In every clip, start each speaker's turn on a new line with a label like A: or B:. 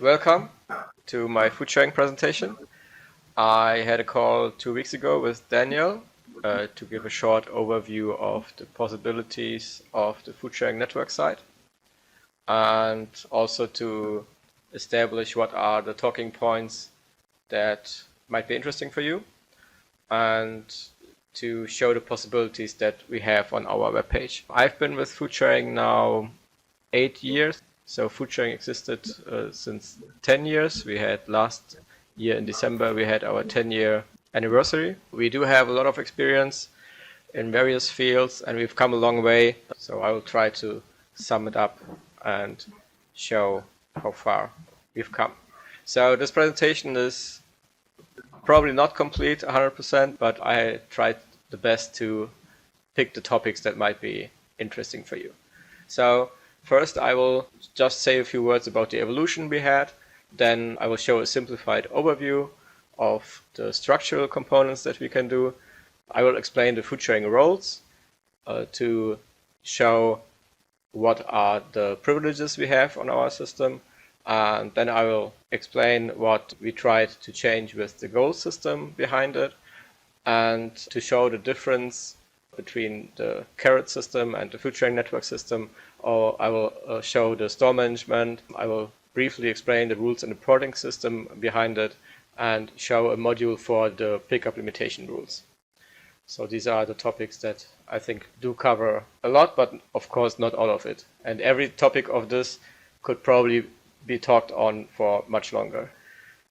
A: Welcome to my food sharing presentation. I had a call 2 weeks ago with Daniel to give a short overview of the possibilities of the food sharing network site and also to establish what are the talking points that might be interesting for you and to show the possibilities that we have on our webpage. I've been with food sharing now 8 years. So food sharing existed since 10 years. We had last year in December, we had our 10-year anniversary. We do have a lot of experience in various fields and we've come a long way. So I will try to sum it up and show how far we've come. So this presentation is probably not complete 100%, but I tried the best to pick the topics that might be interesting for you. So first, I will just say a few words about the evolution we had. Then I will show a simplified overview of the structural components that we can do. I will explain the food sharing roles to show what are the privileges we have on our system. And then I will explain what we tried to change with the goal system behind it and to show the difference between the carrot system and the food sharing network system. Or I will show the store management. I will briefly explain the rules and reporting system behind it and show a module for the pickup limitation rules. So these are the topics that I think do cover a lot, but of course not all of it. And every topic of this could probably be talked on for much longer.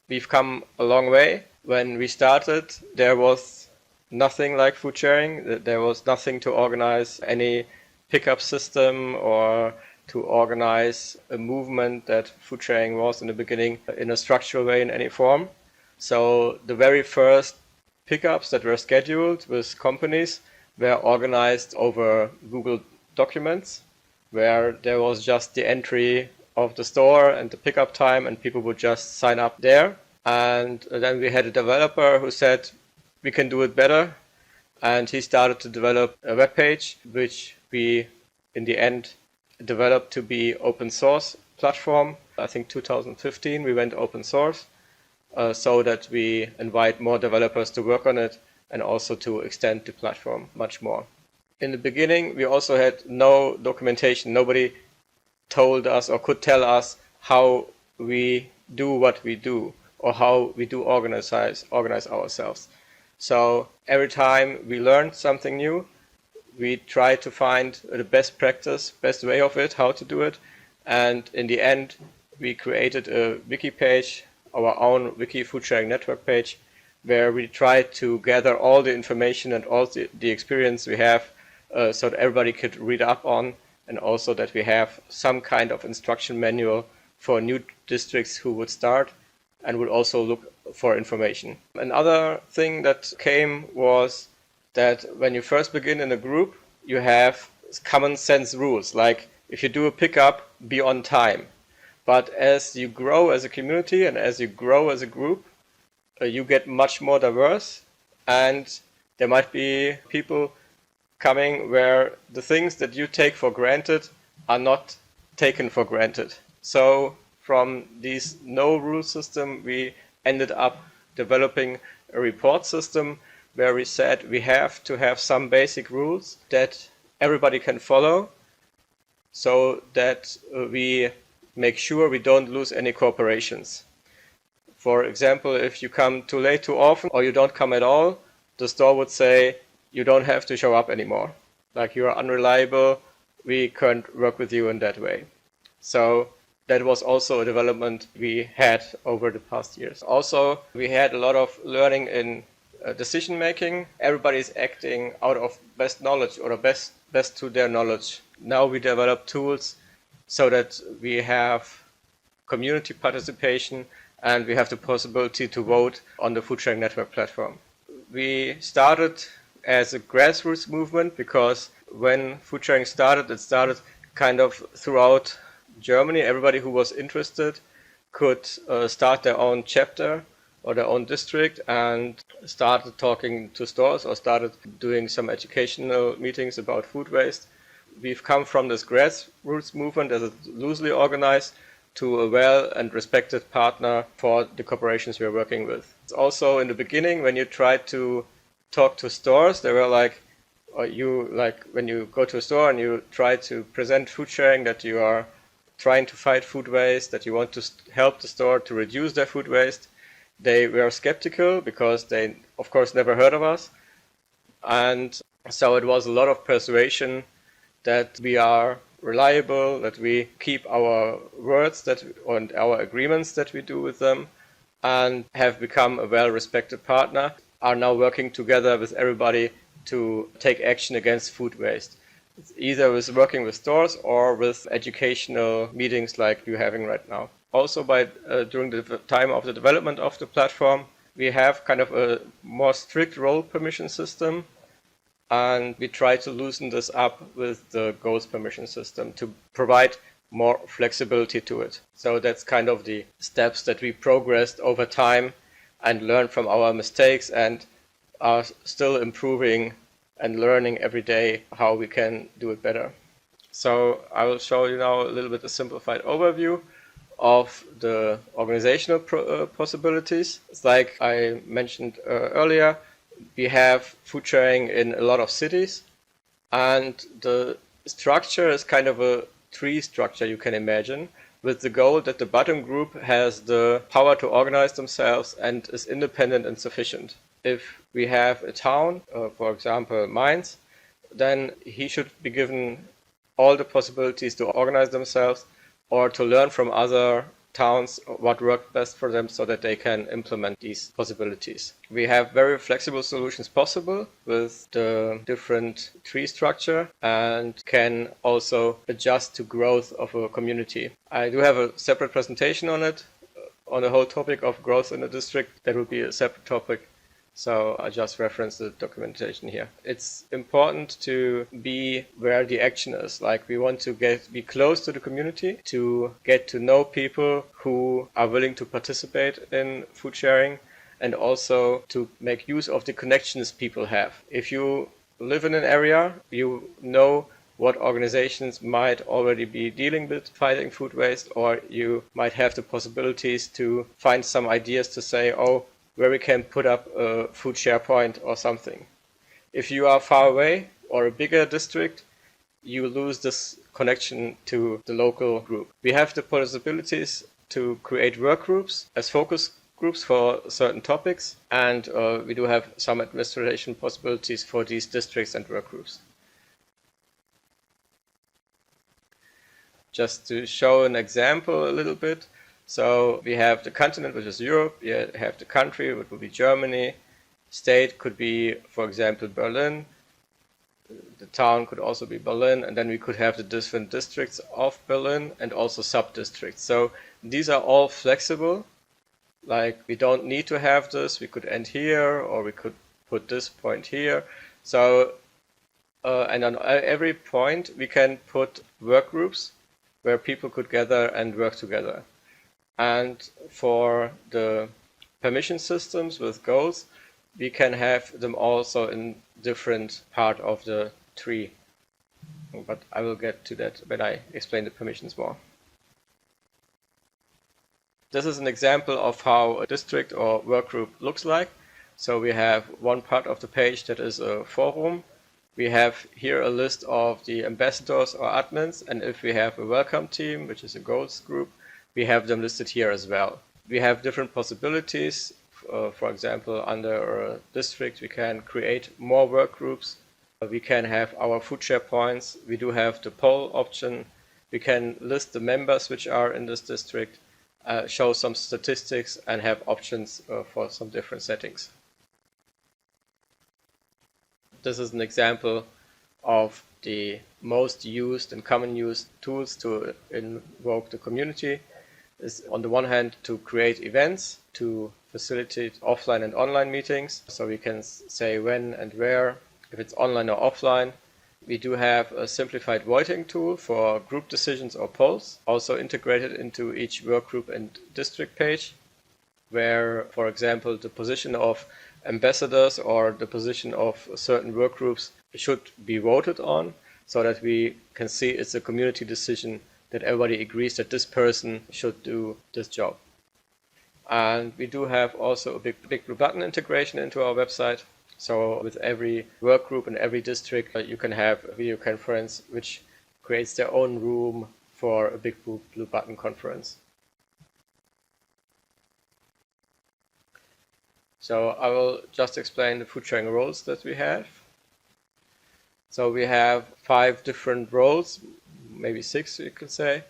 A: We've come a long way. When we started, there was nothing like food sharing. There was nothing to organize any pickup system or to organize a movement that food sharing was in the beginning in a structural way in any form. So the very first pickups that were scheduled with companies were organized over Google Documents, where there was just the entry of the store and the pickup time and people would just sign up there. And then we had a developer who said, we can do it better. And he started to develop a web page, which we in the end developed to be open source platform. I think 2015 we went open source so that we invite more developers to work on it and also to extend the platform much more. In the beginning we also had no documentation. Nobody told us or could tell us how we do what we do or how we do organize ourselves. So every time we learned something new, we tried to find the best practice, best way of it, how to do it. And in the end, we created a wiki page, our own wiki food sharing network page, where we tried to gather all the information and all the experience we have so that everybody could read up on, and also that we have some kind of instruction manual for new districts who would start and would also look for information. Another thing that came was that when you first begin in a group, you have common sense rules, like if you do a pickup, be on time. But as you grow as a community and as you grow as a group, you get much more diverse, and there might be people coming where the things that you take for granted are not taken for granted. So from this no rule system, we ended up developing a report system where we said we have to have some basic rules that everybody can follow so that we make sure we don't lose any cooperations. For example, if you come too late too often or you don't come at all, the store would say you don't have to show up anymore. Like you are unreliable, we can't work with you in that way. So that was also a development we had over the past years. Also, we had a lot of learning in decision making. Everybody's acting out of best knowledge or best to their knowledge. Now we develop tools so that we have community participation and we have the possibility to vote on the food sharing network platform. We started as a grassroots movement because when food sharing started, it started kind of throughout Germany. Everybody who was interested could start their own chapter or their own district and started talking to stores or started doing some educational meetings about food waste. We've come from this grassroots movement as it's loosely organized to a well and respected partner for the corporations we are working with. It's also in the beginning when you try to talk to stores, they were like, or you like when you go to a store and you try to present food sharing, that you are trying to fight food waste, that you want to help the store to reduce their food waste. They were skeptical because they, of course, never heard of us. And so it was a lot of persuasion that we are reliable, that we keep our words and our agreements that we do with them, and have become a well-respected partner, are now working together with everybody to take action against food waste. It's either with working with stores or with educational meetings like you're having right now. Also, during the time of the development of the platform, we have kind of a more strict role permission system, and we try to loosen this up with the goals permission system to provide more flexibility to it. So that's kind of the steps that we progressed over time and learned from our mistakes, and are still improving and learning every day how we can do it better. So I will show you now a little bit a simplified overview of the organizational possibilities. It's like I mentioned earlier, we have food sharing in a lot of cities, and the structure is kind of a tree structure you can imagine, with the goal that the bottom group has the power to organize themselves and is independent and sufficient. If we have a town, for example Mainz, then he should be given all the possibilities to organize themselves or to learn from other towns what worked best for them so that they can implement these possibilities. We have very flexible solutions possible with the different tree structure, and can also adjust to growth of a community. I do have a separate presentation on it, on the whole topic of growth in a district. That will be a separate topic. So I just reference the documentation here. It's important to be where the action is. Like, we want to be close to the community, to get to know people who are willing to participate in food sharing, and also to make use of the connections people have. If you live in an area, you know what organizations might already be dealing with fighting food waste, or you might have the possibilities to find some ideas to say, oh, where we can put up a food share point or something. If you are far away or a bigger district, you lose this connection to the local group. We have the possibilities to create work groups as focus groups for certain topics, and we do have some administration possibilities for these districts and work groups. Just to show an example a little bit. So we have the continent, which is Europe. We have the country, which would be Germany. State could be, for example, Berlin. The town could also be Berlin. And then we could have the different districts of Berlin and also sub-districts. So these are all flexible. Like, we don't need to have this. We could end here, or we could put this point here. So, and on every point, we can put work groups where people could gather and work together. And for the permission systems with goals, we can have them also in different part of the tree. But I will get to that when I explain the permissions more. This is an example of how a district or work group looks like. So we have one part of the page that is a forum. We have here a list of the ambassadors or admins, and if we have a welcome team, which is a goals group, we have them listed here as well. We have different possibilities. For example, under a district, we can create more work groups. We can have our food share points. We do have the poll option. We can list the members which are in this district, show some statistics, and have options for some different settings. This is an example of the most used and common used tools to invoke the community. Is on the one hand to create events, to facilitate offline and online meetings, so we can say when and where, if it's online or offline. We do have a simplified voting tool for group decisions or polls, also integrated into each work group and district page, where, for example, the position of ambassadors or the position of certain work groups should be voted on, so that we can see it's a community decision that everybody agrees that this person should do this job. And we do have also a big blue button integration into our website. So with every work group and every district, you can have a video conference which creates their own room for a big blue button conference. So I will just explain the Foodsharing roles that we have. So we have 5 different roles, maybe 6 you could say.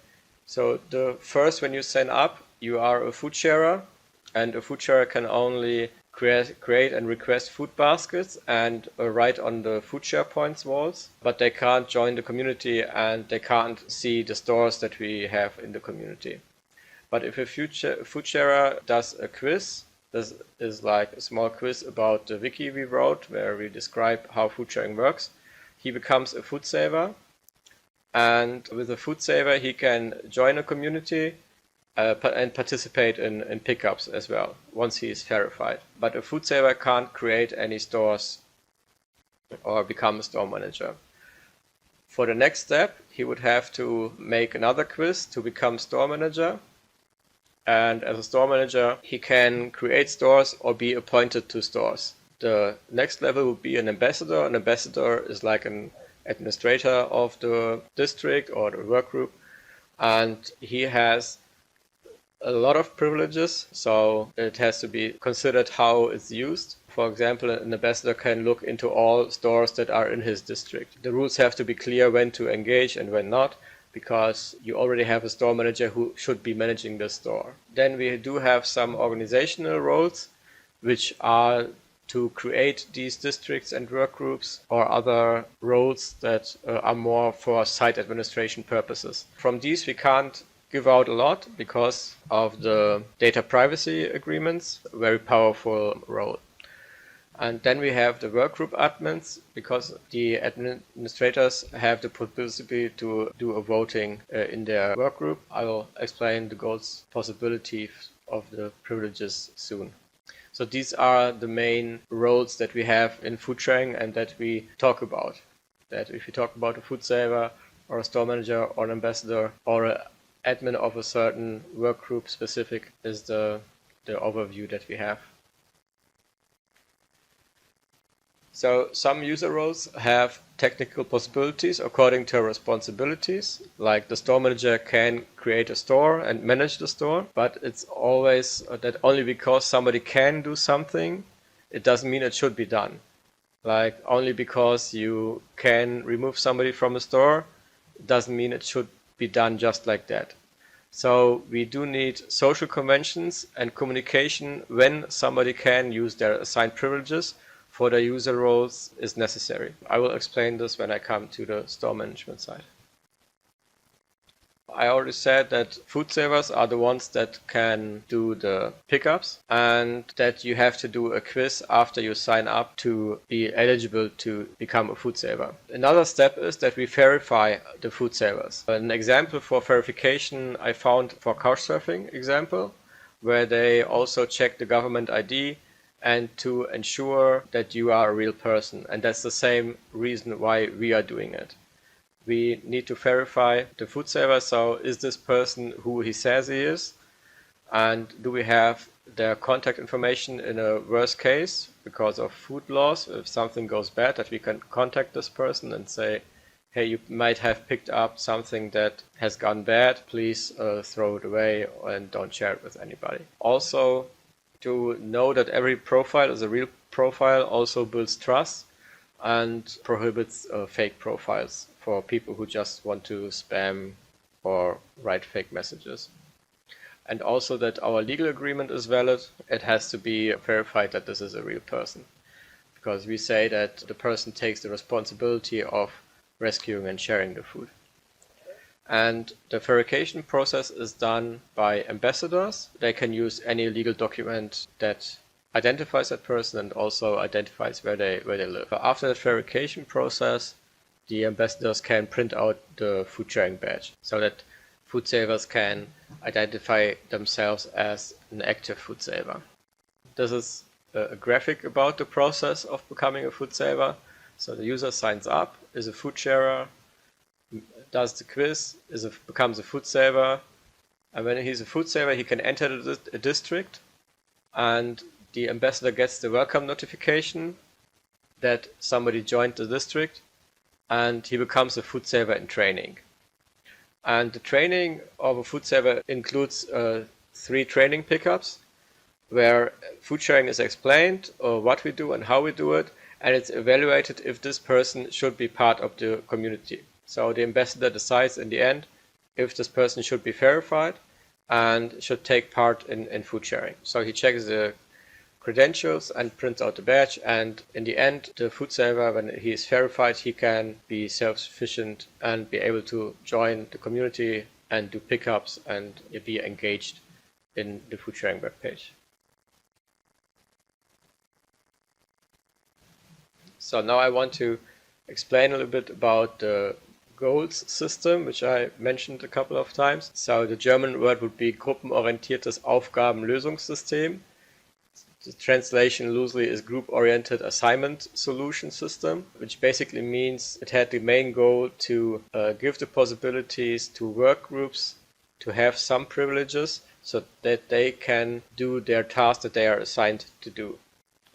A: So the first, when you sign up, you are a food sharer, and a food sharer can only create and request food baskets and write on the food share points walls, but they can't join the community and they can't see the stores that we have in the community. But if a food sharer does a quiz, this is like a small quiz about the wiki we wrote where we describe how food sharing works, he becomes a food saver, and with a food saver he can join a community and participate in pickups as well, once he is verified. But a food saver can't create any stores or become a store manager. For the next step, he would have to make another quiz to become store manager. And as a store manager, he can create stores or be appointed to stores. The next level would be an ambassador. An ambassador is like an administrator of the district or the work group, and he has a lot of privileges, so it has to be considered how it's used. For example, an ambassador can look into all stores that are in his district. The rules have to be clear when to engage and when not, because you already have a store manager who should be managing the store. Then we do have some organizational roles, which are to create these districts and work groups, or other roles that are more for site administration purposes. From these we can't give out a lot because of the data privacy agreements, a very powerful role. And then we have the workgroup admins, because the administrators have the possibility to do a voting in their workgroup. I will explain the goals, possibilities of the privileges soon. So these are the main roles that we have in food sharing and that we talk about. That if you talk about a food saver or a store manager or an ambassador or an admin of a certain work group specific is the overview that we have. So some user roles have technical possibilities according to responsibilities, like the store manager can create a store and manage the store, but it's always that only because somebody can do something, it doesn't mean it should be done. Like only because you can remove somebody from a store, it doesn't mean it should be done just like that. So we do need social conventions and communication when somebody can use their assigned privileges for the user roles is necessary. I will explain this when I come to the store management side. I already said that food savers are the ones that can do the pickups, and that you have to do a quiz after you sign up to be eligible to become a food saver. Another step is that we verify the food savers. An example for verification I found for Couchsurfing example, where they also check the government ID and to ensure that you are a real person. And that's the same reason why we are doing it. We need to verify the food saver, so is this person who he says he is? And do we have their contact information in a worst case because of food laws, if something goes bad, that we can contact this person and say, hey, you might have picked up something that has gone bad, please throw it away and don't share it with anybody. Also, to know that every profile is a real profile also builds trust and prohibits fake profiles for people who just want to spam or write fake messages. And also that our legal agreement is valid. It has to be verified that this is a real person, because we say that the person takes the responsibility of rescuing and sharing the food. And the verification process is done by ambassadors. They can use any legal document that identifies that person and also identifies where they live. After that verification process, the ambassadors can print out the food sharing badge so that food savers can identify themselves as an active food saver. This is a graphic about the process of becoming a food saver. So the user signs up, is a food sharer, does the quiz, becomes a food saver, and when he's a food saver, he can enter a district, and the ambassador gets the welcome notification that somebody joined the district, and he becomes a food saver in training. And the training of a food saver includes 3 training pickups, where food sharing is explained, or what we do and how we do it, and it's evaluated if this person should be part of the community. So the ambassador decides in the end if this person should be verified and should take part in food sharing. So he checks the credentials and prints out the badge, and in the end the food saver, when he is verified, he can be self-sufficient and be able to join the community and do pickups and be engaged in the food sharing webpage. So now I want to explain a little bit about the goals system, which I mentioned a couple of times. So the German word would be gruppenorientiertes Aufgabenlösungssystem. The translation loosely is group-oriented assignment solution system, which basically means it had the main goal to give the possibilities to work groups to have some privileges so that they can do their tasks that they are assigned to do.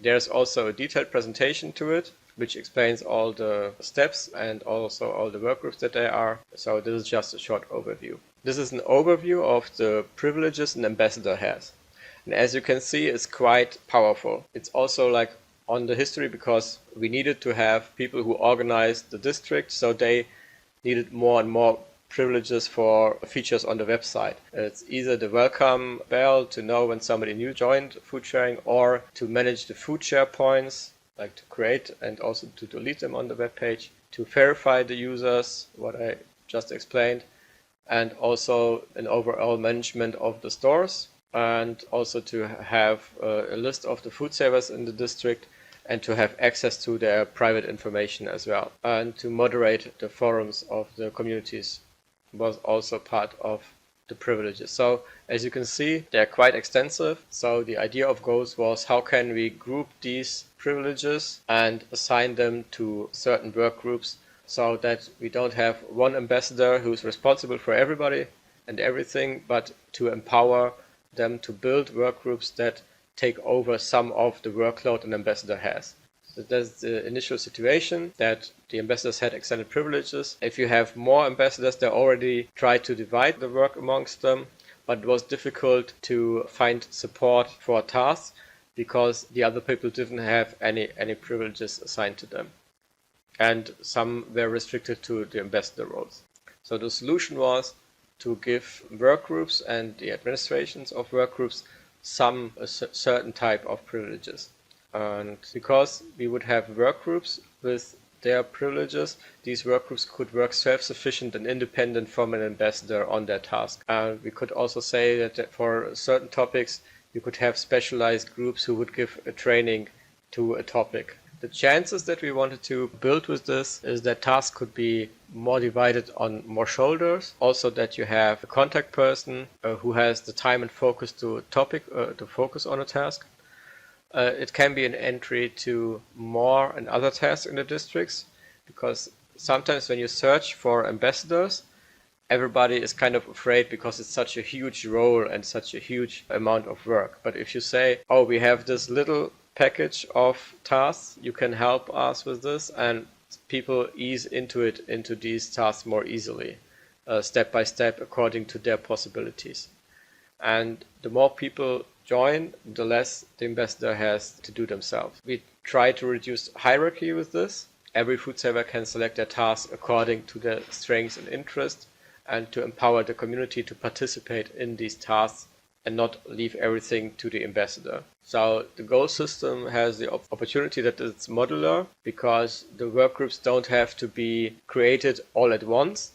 A: There's also a detailed presentation to it, which explains all the steps and also all the workgroups that there are. So this is just a short overview. This is an overview of the privileges an ambassador has. And as you can see, it's quite powerful. It's also like on the history, because we needed to have people who organized the district, so they needed more and more privileges for features on the website. It's either the welcome bell to know when somebody new joined food sharing, or to manage the food share points, like to create and also to delete them on the web page, to verify the users, what I just explained, and also an overall management of the stores, and also to have a list of the food savers in the district and to have access to their private information as well, and to moderate the forums of the communities was also part of the privileges. So as you can see, they're quite extensive. So the idea of goals was, how can we group these privileges and assign them to certain work groups so that we don't have one ambassador who's responsible for everybody and everything, but to empower them to build work groups that take over some of the workload an ambassador has. So that's the initial situation, that the ambassadors had extended privileges. If you have more ambassadors, they already try to divide the work amongst them, but it was difficult to find support for tasks because the other people didn't have any privileges assigned to them. And some were restricted to the ambassador roles. So the solution was to give work groups and the administrations of work groups a certain type of privileges. And because we would have work groups with their privileges, these work groups could work self-sufficient and independent from an ambassador on their task. And we could also say that for certain topics, you could have specialized groups who would give a training to a topic. The chances that we wanted to build with this is that tasks could be more divided on more shoulders. Also that you have a contact person who has the time and focus to a topic, to focus on a task. It can be an entry to more and other tasks in the districts, because sometimes when you search for ambassadors, everybody is kind of afraid because it's such a huge role and such a huge amount of work. But if you say, oh, we have this little package of tasks, you can help us with this, and people ease into these tasks more easily, step by step, according to their possibilities. And the more people join, the less the ambassador has to do themselves. We try to reduce hierarchy with this. Every food saver can select their task according to their strengths and interests, and to empower the community to participate in these tasks and not leave everything to the ambassador. So the goal system has the opportunity that it's modular, because the work groups don't have to be created all at once.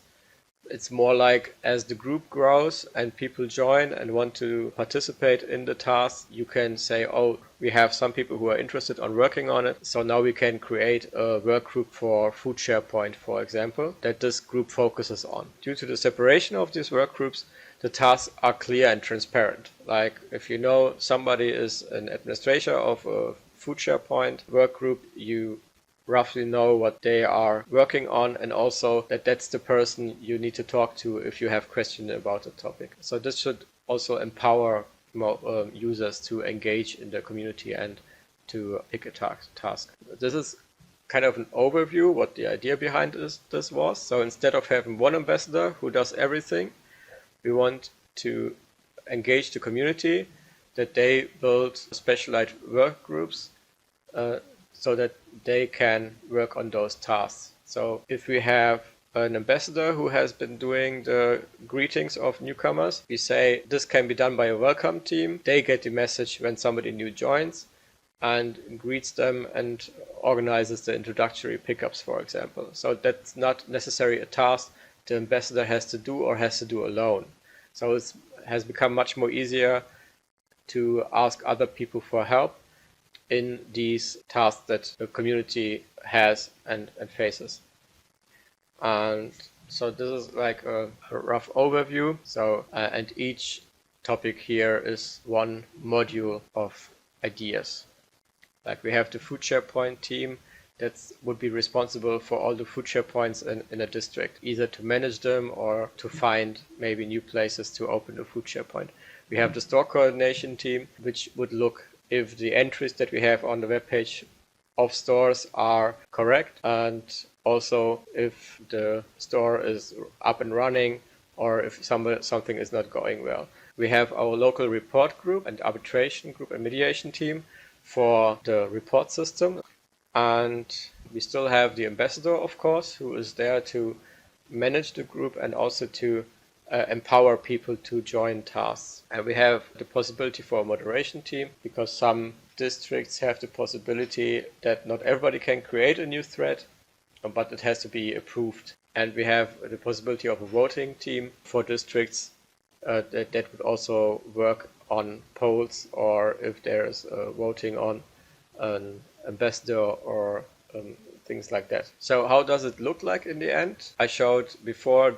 A: It's more like as the group grows and people join and want to participate in the task, you can say, oh, we have some people who are interested on working on it, so now we can create a work group for Food SharePoint, for example, that this group focuses on. Due to the separation of these work groups, the tasks are clear and transparent. Like if you know somebody is an administrator of a Food SharePoint work group, you roughly know what they are working on, and also that that's the person you need to talk to if you have questions about the topic. So this should also empower more users to engage in the community and to pick a task. This is kind of an overview what the idea behind this was. So instead of having one ambassador who does everything, we want to engage the community, that they build specialized work groups so that they can work on those tasks. So if we have an ambassador who has been doing the greetings of newcomers, we say this can be done by a welcome team. They get the message when somebody new joins and greets them and organizes the introductory pickups, for example. So that's not necessarily a task the ambassador has to do or has to do alone. So it has become much more easier to ask other people for help in these tasks that the community has and faces. And so this is like a rough overview. So and each topic here is one module of ideas. Like we have the Foodshare point team that would be responsible for all the Foodshare points in a district, either to manage them or to find maybe new places to open a Foodshare point. We have the store coordination team, which would look if the entries that we have on the webpage of stores are correct, and also if the store is up and running or if something is not going well. We have our local report group and arbitration group and mediation team for the report system. And we still have the ambassador, of course, who is there to manage the group and also to empower people to join tasks. And we have the possibility for a moderation team, because some districts have the possibility that not everybody can create a new thread, but it has to be approved. And we have the possibility of a voting team for districts that would also work on polls, or if there's voting on an ambassador or things like that. So how does it look like in the end? I showed before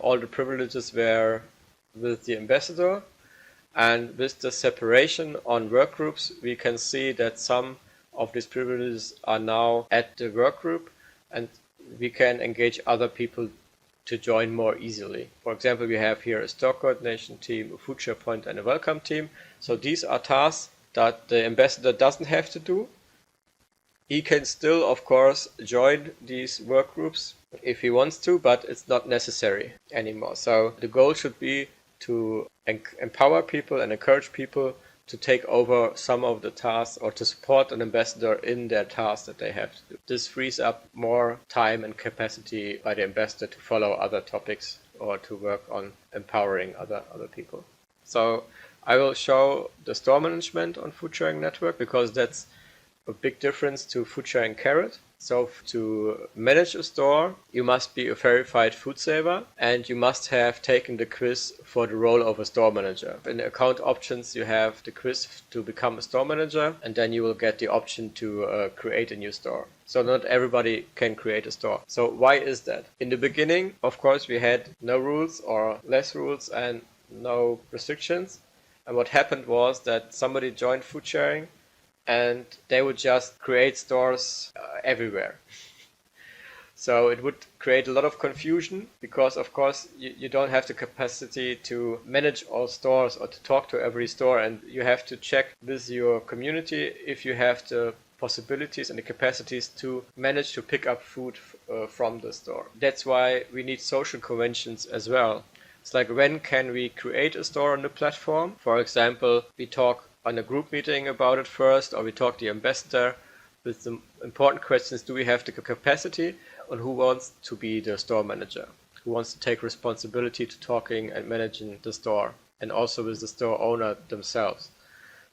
A: all the privileges were with the ambassador, and with the separation on work groups, we can see that some of these privileges are now at the work group, and we can engage other people to join more easily. For example, we have here a store coordination team, a Foodshare point, and a welcome team. So these are tasks that the ambassador doesn't have to do. He can still, of course, join these work groups if he wants to, but it's not necessary anymore. So the goal should be to empower people and encourage people to take over some of the tasks or to support an ambassador in their tasks that they have to do. This frees up more time and capacity by the ambassador to follow other topics or to work on empowering other people. So I will show the store management on Foodsharing Network, because that's a big difference to Foodsharing Carrot. So to manage a store, you must be a verified food saver, and you must have taken the quiz for the role of a store manager. In the account options, you have the quiz to become a store manager, and then you will get the option to create a new store. So not everybody can create a store. So why is that? In the beginning, of course, we had no rules or less rules and no restrictions. And what happened was that somebody joined Foodsharing and they would just create stores everywhere. So it would create a lot of confusion, because of course you don't have the capacity to manage all stores or to talk to every store, and you have to check with your community if you have the possibilities and the capacities to manage to pick up food from the store. That's why we need social conventions as well. It's like, when can we create a store on the platform? For example, we talk on a group meeting about it first, or we talk to the ambassador with the important questions: do we have the capacity, and who wants to be the store manager? Who wants to take responsibility to talking and managing the store, and also with the store owner themselves?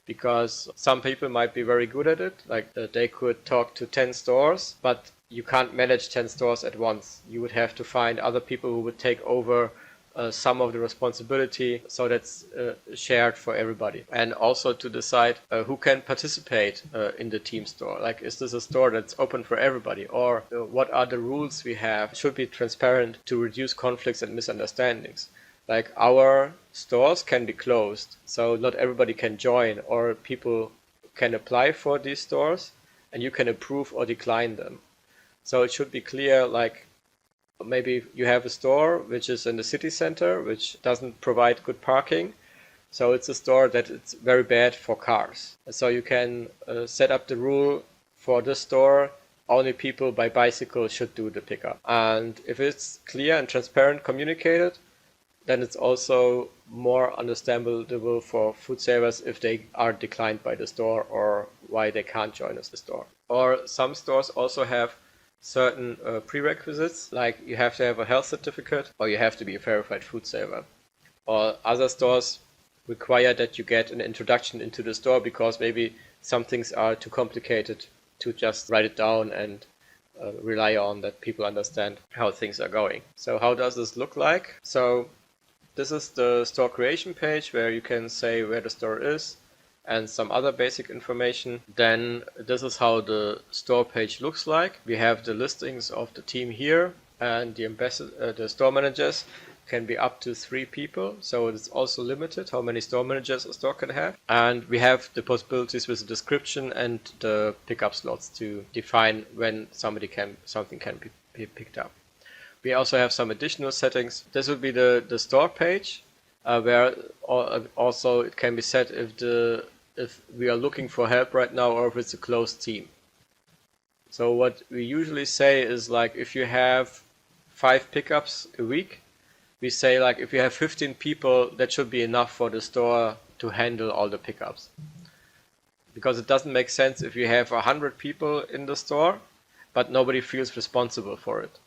A: Because some people might be very good at it, like they could talk to 10 stores, but you can't manage 10 stores at once. You would have to find other people who would take over some of the responsibility, so that's shared for everybody. And also to decide who can participate in the team store. Like, is this a store that's open for everybody, or what are the rules we have? It should be transparent to reduce conflicts and misunderstandings. Like, our stores can be closed, so not everybody can join, or people can apply for these stores and you can approve or decline them. So it should be clear, like maybe you have a store which is in the city center, which doesn't provide good parking. So it's a store that it's very bad for cars. So you can set up the rule for this store, only people by bicycle should do the pickup. And if it's clear and transparent communicated, then it's also more understandable for food savers if they are declined by the store or why they can't join us the store. Or some stores also have certain prerequisites, like you have to have a health certificate or you have to be a verified food saver. Or other stores require that you get an introduction into the store because maybe some things are too complicated to just write it down and rely on that people understand how things are going. So how does this look like? So this is the store creation page where you can say where the store is and some other basic information. Then this is how the store page looks like. We have the listings of the team here, and the store managers can be up to 3 people, so it's also limited how many store managers a store can have. And we have the possibilities with the description and the pickup slots to define when something can be picked up. We also have some additional settings. This would be the store page, where also it can be set if we are looking for help right now or if it's a closed team. So what we usually say is, like, if you have 5 pickups a week, we say, like, if you have 15 people, that should be enough for the store to handle all the pickups. Because it doesn't make sense if you have 100 people in the store, but nobody feels responsible for it.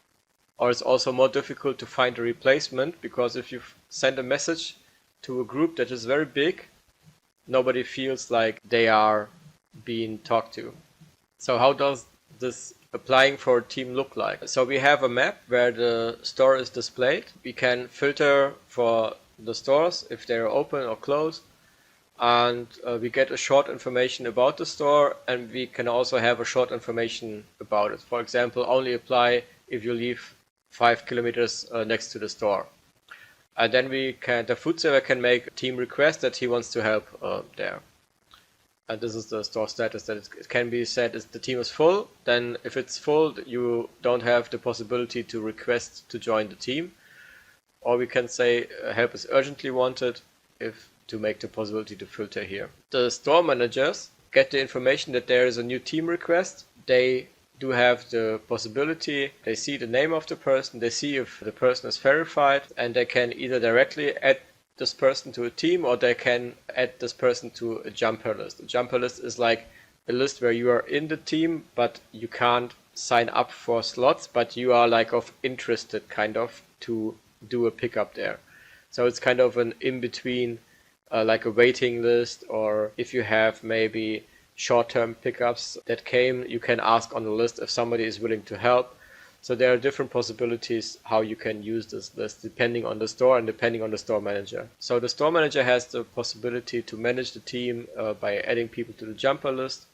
A: Or it's also more difficult to find a replacement, because if you send a message to a group that is very big, nobody feels like they are being talked to. So how does this applying for a team look like? So we have a map where the store is displayed. We can filter for the stores if they're open or closed, and we get a short information about the store, and we can also have a short information about it. For example, only apply if you live 5 kilometers next to the store. And then the food saver can make a team request that he wants to help there. And this is the store status, that it can be said if the team is full. Then if it's full, you don't have the possibility to request to join the team. Or we can say help is urgently wanted to make the possibility to filter here. The store managers get the information that there is a new team request. They do have the possibility, they see the name of the person, they see if the person is verified, and they can either directly add this person to a team or they can add this person to a jumper list. A jumper list is like a list where you are in the team, but you can't sign up for slots, but you are like of interested kind of to do a pickup there. So it's kind of an in-between, like a waiting list, or if you have maybe short-term pickups that came, you can ask on the list if somebody is willing to help. So there are different possibilities how you can use this list depending on the store and depending on the store manager. So the store manager has the possibility to manage the team by adding people to the jumper list,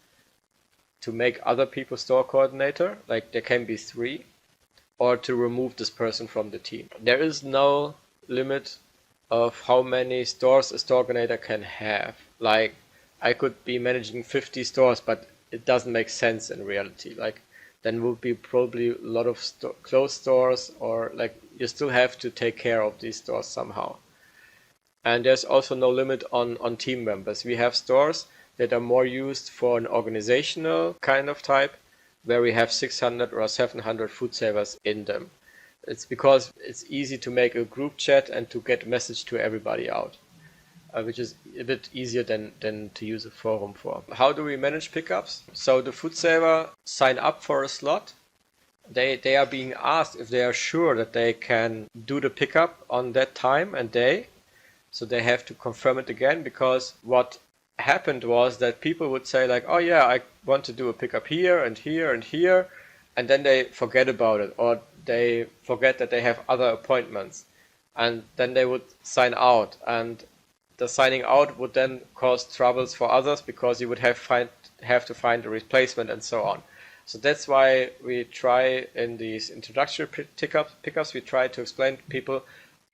A: to make other people store coordinator, like there can be 3, or to remove this person from the team. There is no limit of how many stores a store coordinator can have. Like, I could be managing 50 stores, but it doesn't make sense in reality. Like, then would be probably a lot of closed stores, or like you still have to take care of these stores somehow. And there's also no limit on team members. We have stores that are more used for an organizational kind of type, where we have 600 or 700 food savers in them. It's because it's easy to make a group chat and to get a message to everybody out. Which is a bit easier than to use a forum for. How do we manage pickups? So the food saver sign up for a slot. They are being asked if they are sure that they can do the pickup on that time and day. So they have to confirm it again, because what happened was that people would say, like, oh yeah, I want to do a pickup here and here and here, and then they forget about it, or they forget that they have other appointments, and then they would sign out, and the signing out would then cause troubles for others because you would have to find a replacement and so on. So that's why we try in these introductory pickups, we try to explain to people,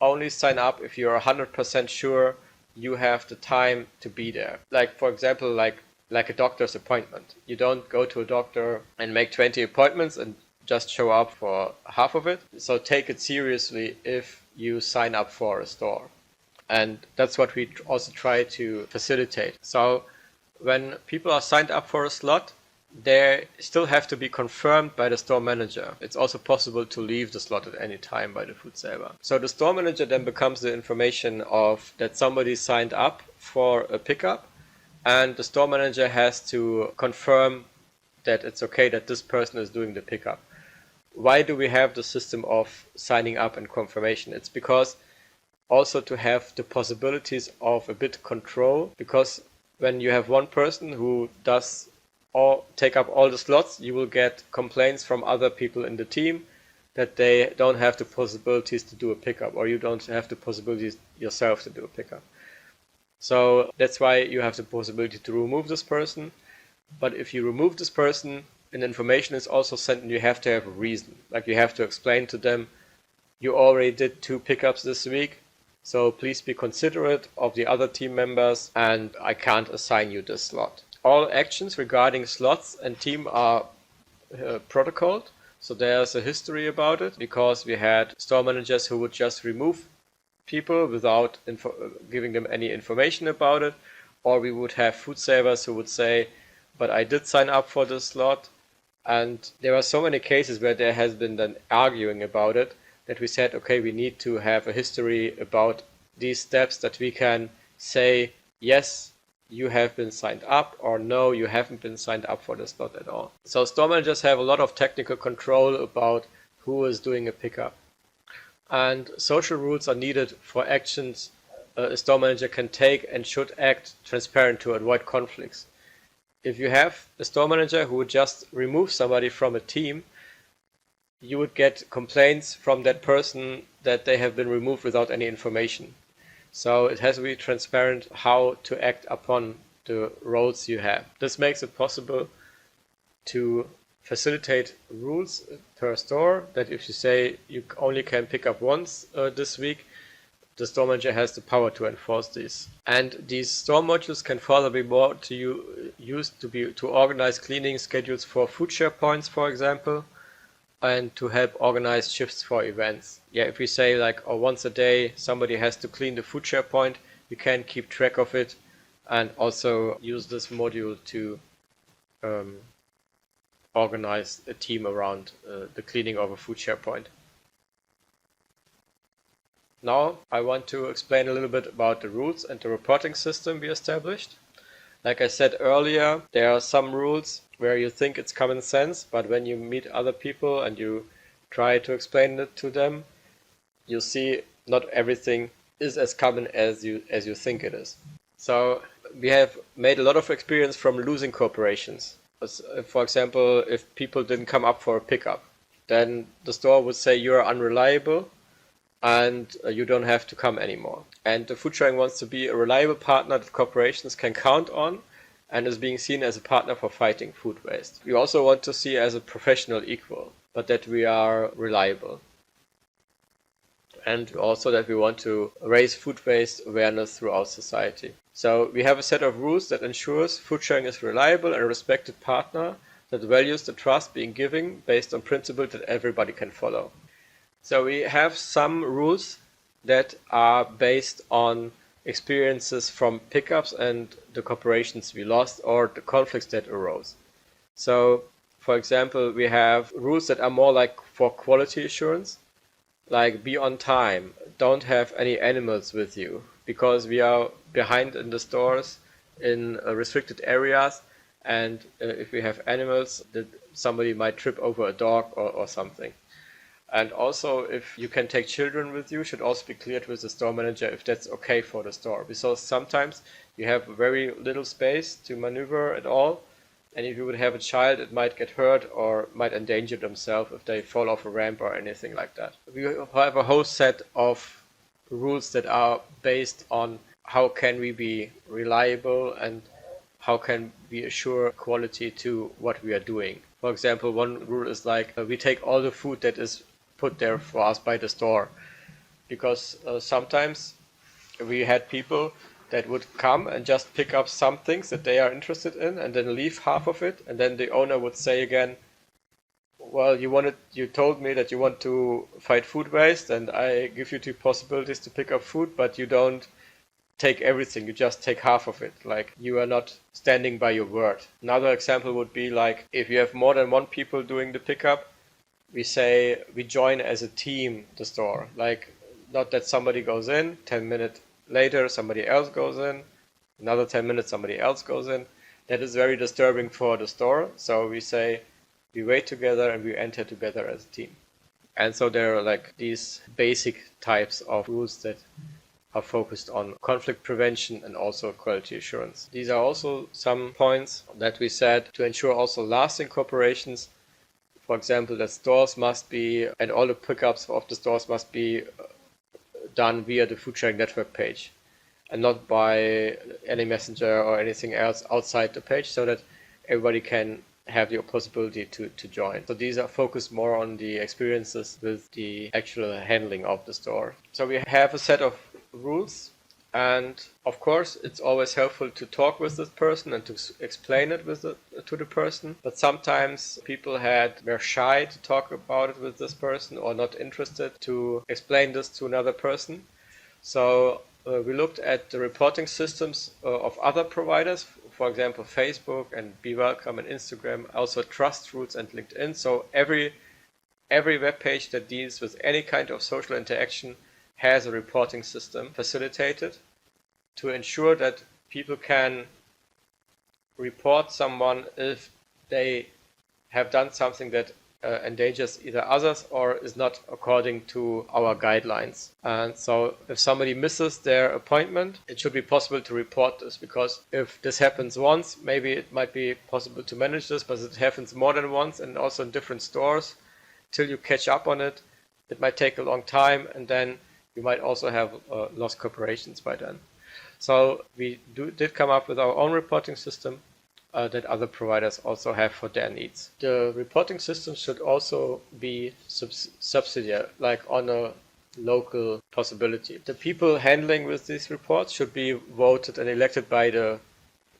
A: only sign up if you're 100% sure you have the time to be there. Like, for example, like a doctor's appointment. You don't go to a doctor and make 20 appointments and just show up for half of it. So take it seriously if you sign up for a store. And that's what we also try to facilitate. So when people are signed up for a slot, they still have to be confirmed by the store manager. It's also possible to leave the slot at any time by the food saver. So the store manager then becomes the information of that somebody signed up for a pickup, and the store manager has to confirm that it's okay that this person is doing the pickup. Why do we have the system of signing up and confirmation? It's because also to have the possibilities of a bit control, because when you have one person who does take up all the slots, you will get complaints from other people in the team that they don't have the possibilities to do a pickup, or you don't have the possibilities yourself to do a pickup. So that's why you have the possibility to remove this person. But if you remove this person, an information is also sent, and you have to have a reason. Like, you have to explain to them, you already did 2 pickups this week, so please be considerate of the other team members, and I can't assign you this slot. All actions regarding slots and team are protocoled, so there's a history about it, because we had store managers who would just remove people without giving them any information about it, or we would have food savers who would say, but I did sign up for this slot. And there are so many cases where there has been then arguing about it, that we said, okay, we need to have a history about these steps that we can say, yes, you have been signed up, or no, you haven't been signed up for the slot at all. So store managers have a lot of technical control about who is doing a pickup. And social rules are needed for actions a store manager can take and should act transparent to avoid conflicts. If you have a store manager who would just remove somebody from a team, you would get complaints from that person that they have been removed without any information. So it has to be transparent how to act upon the roles you have. This makes it possible to facilitate rules per store, that if you say you only can pick up once this week, the store manager has the power to enforce these. And these store modules can further be used to organize cleaning schedules for food share points, for example, and to help organize shifts for events. Yeah, if we say like, oh, once a day somebody has to clean the food share point, you can keep track of it and also use this module to organize a team around the cleaning of a food share point. Now I want to explain a little bit about the rules and the reporting system we established. Like I said earlier, there are some rules where you think it's common sense, but when you meet other people and you try to explain it to them, you see not everything is as common as you think it is. So we have made a lot of experience from losing corporations. For example, if people didn't come up for a pickup, then the store would say you're unreliable and you don't have to come anymore. And the Foodsharing wants to be a reliable partner that corporations can count on and is being seen as a partner for fighting food waste. We also want to see as a professional equal, but that we are reliable. And also that we want to raise food waste awareness throughout society. So we have a set of rules that ensures Foodsharing is reliable and a respected partner that values the trust being given based on principles that everybody can follow. So we have some rules that are based on experiences from pickups and the corporations we lost or the conflicts that arose. So, for example, we have rules that are more like for quality assurance, like be on time, don't have any animals with you, because we are behind in the stores in restricted areas, and if we have animals, that somebody might trip over a dog or something. And also, if you can take children with you, should also be cleared with the store manager if that's okay for the store. Because sometimes you have very little space to maneuver at all, and if you would have a child, it might get hurt or might endanger themselves if they fall off a ramp or anything like that. We have a whole set of rules that are based on how can we be reliable and how can we assure quality to what we are doing. For example, one rule is like we take all the food that is put there for us by the store, because sometimes we had people that would come and just pick up some things that they are interested in and then leave half of it, and then the owner would say again, well, you told me that you want to fight food waste, and I give you two possibilities to pick up food, but you don't take everything, you just take half of it. Like, you are not standing by your word. Another example would be like, if you have more than one people doing the pickup, we say we join as a team the store. Like, not that somebody goes in, 10 minutes later somebody else goes in, another 10 minutes somebody else goes in. That is very disturbing for the store. So we say we wait together and we enter together as a team. And so there are like these basic types of rules that are focused on conflict prevention and also quality assurance. These are also some points that we said to ensure also lasting cooperations. For example, that stores must be, and all the pickups of the stores must be done via the Foodsharing network page and not by any messenger or anything else outside the page, so that everybody can have the possibility to join. So these are focused more on the experiences with the actual handling of the store. So we have a set of rules, and of course it's always helpful to talk with this person and to explain it to the person, but sometimes people were shy to talk about it with this person or not interested to explain this to another person. So we looked at the reporting systems of other providers, for example Facebook and Be Welcome and Instagram, also Trust Rules and LinkedIn. So every web page that deals with any kind of social interaction has a reporting system facilitated to ensure that people can report someone if they have done something that endangers either others or is not according to our guidelines. And so if somebody misses their appointment, it should be possible to report this, because if this happens once, maybe it might be possible to manage this, but if it happens more than once and also in different stores, till you catch up on it, it might take a long time, and then you might also have lost cooperations by then. So we did come up with our own reporting system that other providers also have for their needs. The reporting system should also be subsidiary, like on a local possibility. The people handling with these reports should be voted and elected by the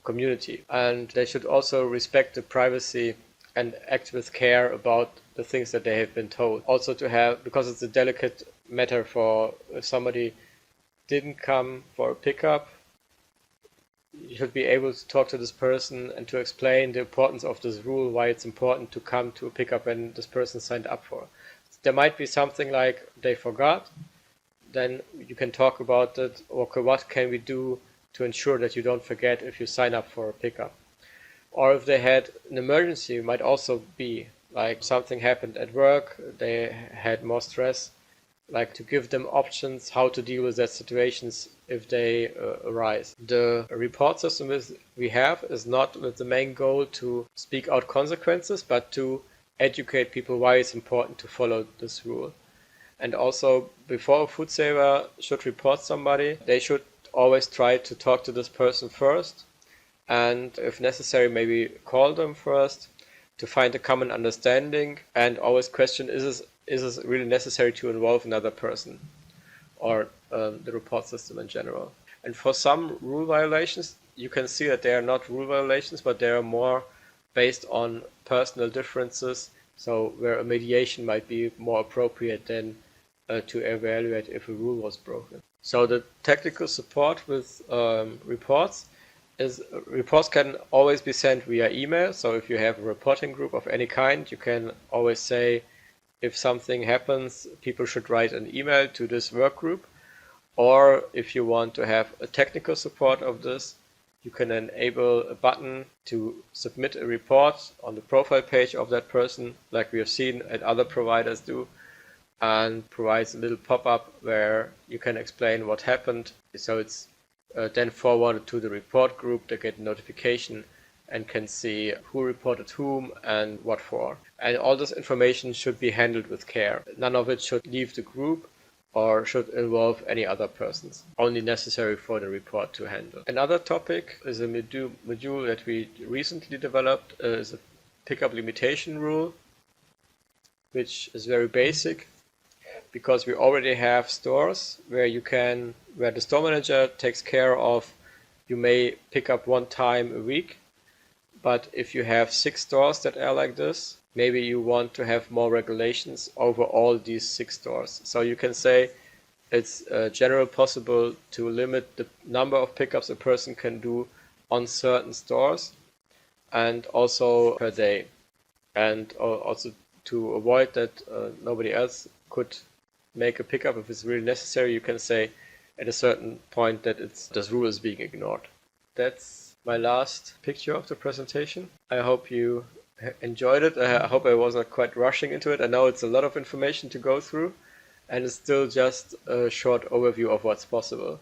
A: community, and they should also respect the privacy and act with care about the things that they have been told. Also to have, because it's a delicate matter, for if somebody didn't come for a pickup, you should be able to talk to this person and to explain the importance of this rule, why it's important to come to a pickup when this person signed up for. There might be something like they forgot, then you can talk about it. Okay, what can we do to ensure that you don't forget if you sign up for a pickup? Or if they had an emergency, it might also be like something happened at work, they had more stress, like to give them options how to deal with that situations if they arise. The report system we have is not with the main goal to speak out consequences, but to educate people why it's important to follow this rule. And also, before a food saver should report somebody, they should always try to talk to this person first, and if necessary maybe call them first to find a common understanding, and always question, is this really necessary to involve another person or the report system in general. And for some rule violations, you can see that they are not rule violations, but they are more based on personal differences, so where a mediation might be more appropriate than to evaluate if a rule was broken. So the technical support with reports can always be sent via email. So if you have a reporting group of any kind, you can always say, if something happens, people should write an email to this work group. Or if you want to have a technical support of this, you can enable a button to submit a report on the profile page of that person, like we have seen at other providers do, and provides a little pop-up where you can explain what happened. So it's then forwarded to the report group. They get notification and can see who reported whom and what for. And all this information should be handled with care. None of it should leave the group or should involve any other persons, only necessary for the report to handle. Another topic is a module that we recently developed, is a pickup limitation rule, which is very basic, because we already have stores where the store manager takes care of, you may pick up one time a week. But if you have 6 stores that are like this, maybe you want to have more regulations over all these 6 stores. So you can say it's generally possible to limit the number of pickups a person can do on certain stores and also per day. And also to avoid that nobody else could make a pickup if it's really necessary, you can say at a certain point that this rule is being ignored. That's my last picture of the presentation. I hope you enjoyed it. I hope I wasn't quite rushing into it. I know it's a lot of information to go through, and it's still just a short overview of what's possible.